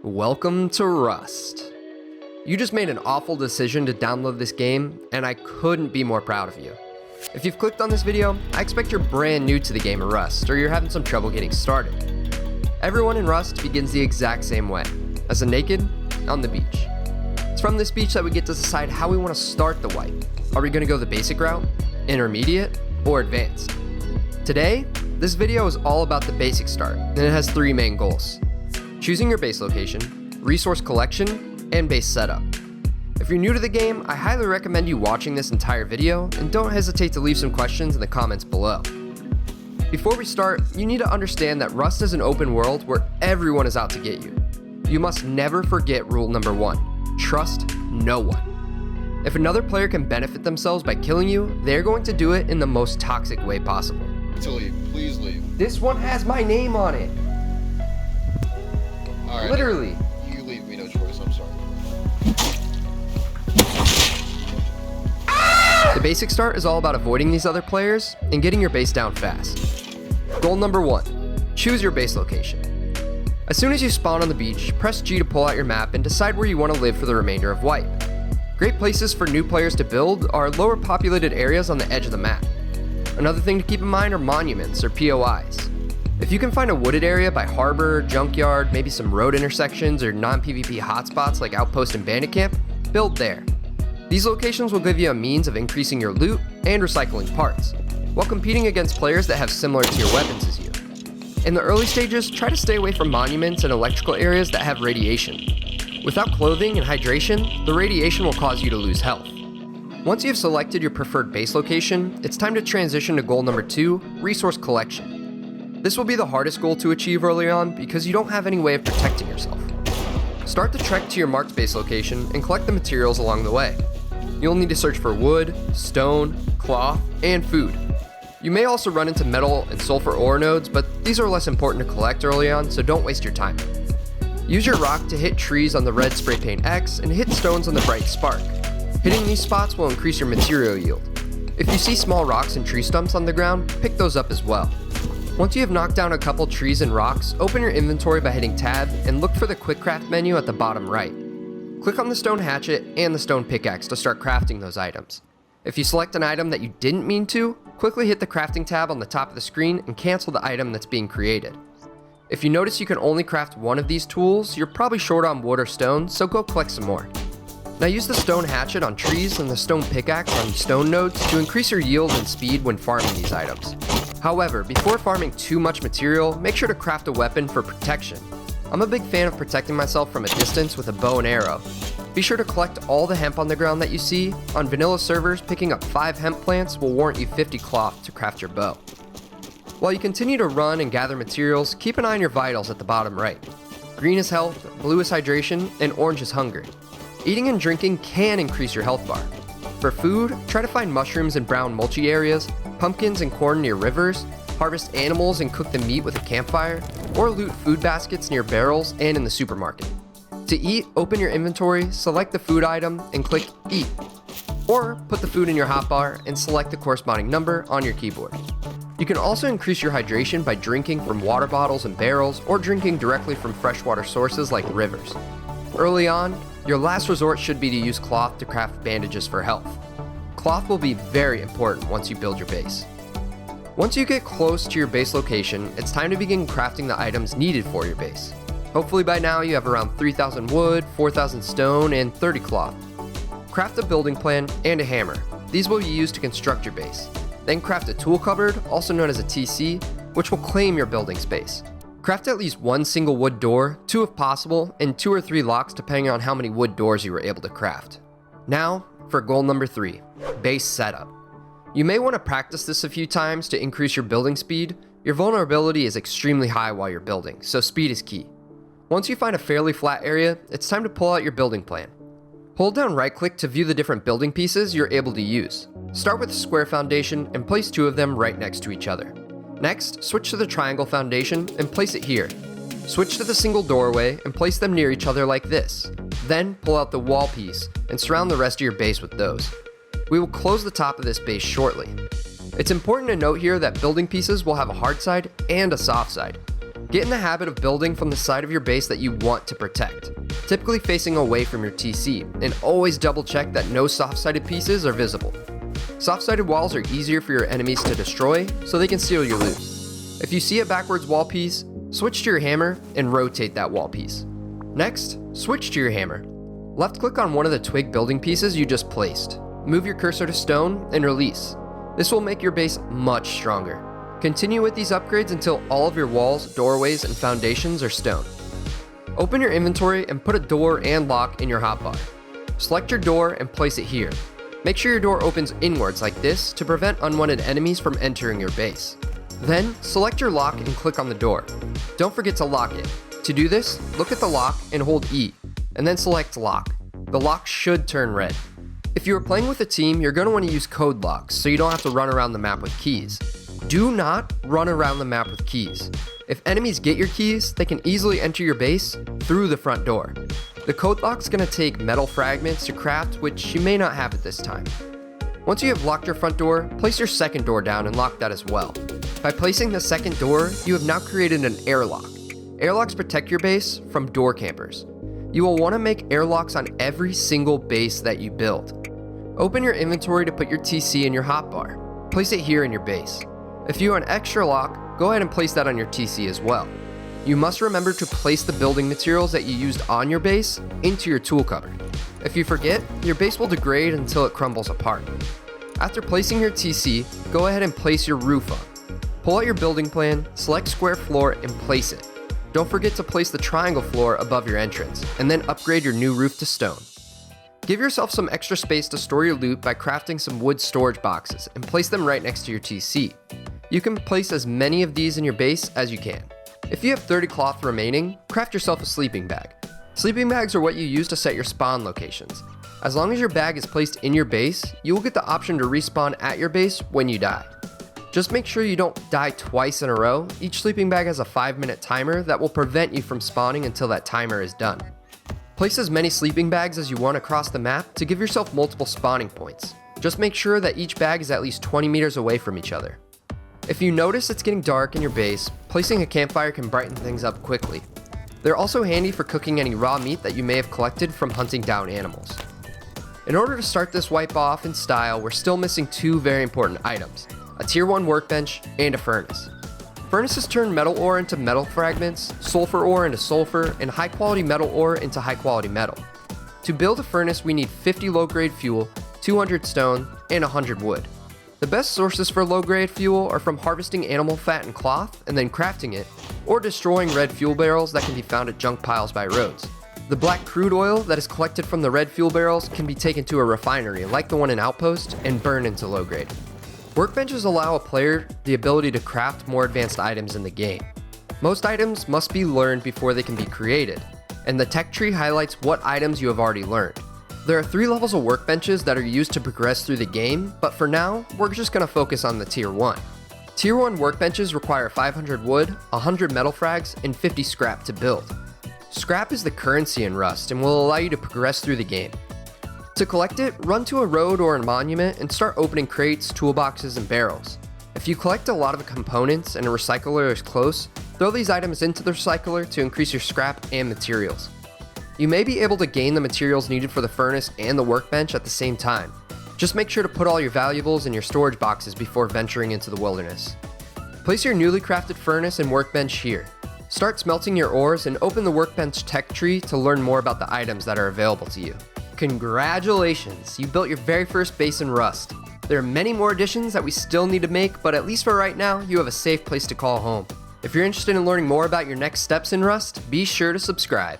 Welcome to Rust. You just made an awful decision to download this game, and I couldn't be more proud of you. If you've clicked on this video, I expect you're brand new to the game of Rust, or you're having some trouble getting started. Everyone in Rust begins the exact same way, as a naked on the beach. It's from this beach that we get to decide how we want to start the wipe. Are we going to go the basic route, intermediate, or advanced? Today, this video is all about the basic start, and it has three main goals: choosing your base location, resource collection, and base setup. If you're new to the game, I highly recommend you watching this entire video, and don't hesitate to leave some questions in the comments below. Before we start, you need to understand that Rust is an open world where everyone is out to get you. You must never forget rule number 1, trust no one. If another player can benefit themselves by killing you, they're going to do it in the most toxic way possible. To leave, please leave. This one has my name on it. Alright. Literally. You leave me no choice, I'm sorry. The basic start is all about avoiding these other players and getting your base down fast. Goal number 1, choose your base location. As soon as you spawn on the beach, press G to pull out your map and decide where you want to live for the remainder of Wipe. Great places for new players to build are lower populated areas on the edge of the map. Another thing to keep in mind are monuments or POIs. If you can find a wooded area by harbor, junkyard, maybe some road intersections or non-PvP hotspots like Outpost and Bandit Camp, build there. These locations will give you a means of increasing your loot and recycling parts, while competing against players that have similar tier weapons as you. In the early stages, try to stay away from monuments and electrical areas that have radiation. Without clothing and hydration, the radiation will cause you to lose health. Once you've selected your preferred base location, it's time to transition to goal number 2, resource collection. This will be the hardest goal to achieve early on because you don't have any way of protecting yourself. Start the trek to your marked base location and collect the materials along the way. You'll need to search for wood, stone, cloth, and food. You may also run into metal and sulfur ore nodes, but these are less important to collect early on, so don't waste your time. Use your rock to hit trees on the red spray paint X and hit stones on the bright spark. Hitting these spots will increase your material yield. If you see small rocks and tree stumps on the ground, pick those up as well. Once you have knocked down a couple trees and rocks, open your inventory by hitting tab and look for the quick craft menu at the bottom right. Click on the stone hatchet and the stone pickaxe to start crafting those items. If you select an item that you didn't mean to, quickly hit the crafting tab on the top of the screen and cancel the item that's being created. If you notice you can only craft one of these tools, you're probably short on wood or stone, so go collect some more. Now use the stone hatchet on trees and the stone pickaxe on stone nodes to increase your yield and speed when farming these items. However, before farming too much material, make sure to craft a weapon for protection. I'm a big fan of protecting myself from a distance with a bow and arrow. Be sure to collect all the hemp on the ground that you see. On vanilla servers, picking up 5 hemp plants will warrant you 50 cloth to craft your bow. While you continue to run and gather materials, keep an eye on your vitals at the bottom right. Green is health, blue is hydration, and orange is hunger. Eating and drinking can increase your health bar. For food, try to find mushrooms in brown mulchy areas, pumpkins and corn near rivers, harvest animals and cook the meat with a campfire, or loot food baskets near barrels and in the supermarket. To eat, open your inventory, select the food item, and click Eat. Or put the food in your hotbar and select the corresponding number on your keyboard. You can also increase your hydration by drinking from water bottles and barrels or drinking directly from freshwater sources like rivers. Early on, your last resort should be to use cloth to craft bandages for health. Cloth will be very important once you build your base. Once you get close to your base location, it's time to begin crafting the items needed for your base. Hopefully by now you have around 3,000 wood, 4,000 stone, and 30 cloth. Craft a building plan and a hammer. These will be used to construct your base. Then craft a tool cupboard, also known as a TC, which will claim your building space. Craft at least 1 single wood door, 2 if possible, and 2 or 3 locks depending on how many wood doors you were able to craft. Now, for goal number 3, base setup. You may want to practice this a few times to increase your building speed. Your vulnerability is extremely high while you're building, so speed is key. Once you find a fairly flat area, it's time to pull out your building plan. Hold down right click to view the different building pieces you're able to use. Start with a square foundation and place 2 of them right next to each other. Next, switch to the triangle foundation and place it here. Switch to the single doorway and place them near each other like this. Then pull out the wall piece and surround the rest of your base with those. We will close the top of this base shortly. It's important to note here that building pieces will have a hard side and a soft side. Get in the habit of building from the side of your base that you want to protect, typically facing away from your TC, and always double check that no soft-sided pieces are visible. Soft-sided walls are easier for your enemies to destroy, so they can steal your loot. If you see a backwards wall piece, switch to your hammer and rotate that wall piece. Next, switch to your hammer. Left-click on one of the twig building pieces you just placed. Move your cursor to stone and release. This will make your base much stronger. Continue with these upgrades until all of your walls, doorways, and foundations are stone. Open your inventory and put a door and lock in your hotbar. Select your door and place it here. Make sure your door opens inwards like this to prevent unwanted enemies from entering your base. Then, select your lock and click on the door. Don't forget to lock it. To do this, look at the lock and hold E, and then select lock. The lock should turn red. If you are playing with a team, you're going to want to use code locks so you don't have to run around the map with keys. Do not run around the map with keys. If enemies get your keys, they can easily enter your base through the front door. The code lock's going to take metal fragments to craft, which you may not have at this time. Once you have locked your front door, place your second door down and lock that as well. By placing the second door, you have now created an airlock. Airlocks protect your base from door campers. You will want to make airlocks on every single base that you build. Open your inventory to put your TC in your hotbar. Place it here in your base. If you have an extra lock, go ahead and place that on your TC as well. You must remember to place the building materials that you used on your base into your tool cupboard. If you forget, your base will degrade until it crumbles apart. After placing your TC, go ahead and place your roof on. Pull out your building plan, select square floor, and place it. Don't forget to place the triangle floor above your entrance, and then upgrade your new roof to stone. Give yourself some extra space to store your loot by crafting some wood storage boxes and place them right next to your TC. You can place as many of these in your base as you can. If you have 30 cloth remaining, craft yourself a sleeping bag. Sleeping bags are what you use to set your spawn locations. As long as your bag is placed in your base, you will get the option to respawn at your base when you die. Just make sure you don't die twice in a row. Each sleeping bag has a 5-minute timer that will prevent you from spawning until that timer is done. Place as many sleeping bags as you want across the map to give yourself multiple spawning points. Just make sure that each bag is at least 20 meters away from each other. If you notice it's getting dark in your base, placing a campfire can brighten things up quickly. They're also handy for cooking any raw meat that you may have collected from hunting down animals. In order to start this wipe off in style, we're still missing two very important items: a tier 1 workbench and a furnace. Furnaces turn metal ore into metal fragments, sulfur ore into sulfur, and high quality metal ore into high quality metal. To build a furnace, we need 50 low grade fuel, 200 stone, and 100 wood. The best sources for low grade fuel are from harvesting animal fat and cloth and then crafting it, or destroying red fuel barrels that can be found at junk piles by roads. The black crude oil that is collected from the red fuel barrels can be taken to a refinery like the one in Outpost and burned into low grade. Workbenches allow a player the ability to craft more advanced items in the game. Most items must be learned before they can be created, and the tech tree highlights what items you have already learned. There are 3 levels of workbenches that are used to progress through the game, but for now, we're just going to focus on the tier 1. Tier 1 workbenches require 500 wood, 100 metal frags, and 50 scrap to build. Scrap is the currency in Rust and will allow you to progress through the game. To collect it, run to a road or a monument and start opening crates, toolboxes, and barrels. If you collect a lot of components and a recycler is close, throw these items into the recycler to increase your scrap and materials. You may be able to gain the materials needed for the furnace and the workbench at the same time. Just make sure to put all your valuables in your storage boxes before venturing into the wilderness. Place your newly crafted furnace and workbench here. Start smelting your ores and open the workbench tech tree to learn more about the items that are available to you. Congratulations, you built your very first base in Rust. There are many more additions that we still need to make, but at least for right now, you have a safe place to call home. If you're interested in learning more about your next steps in Rust, be sure to subscribe.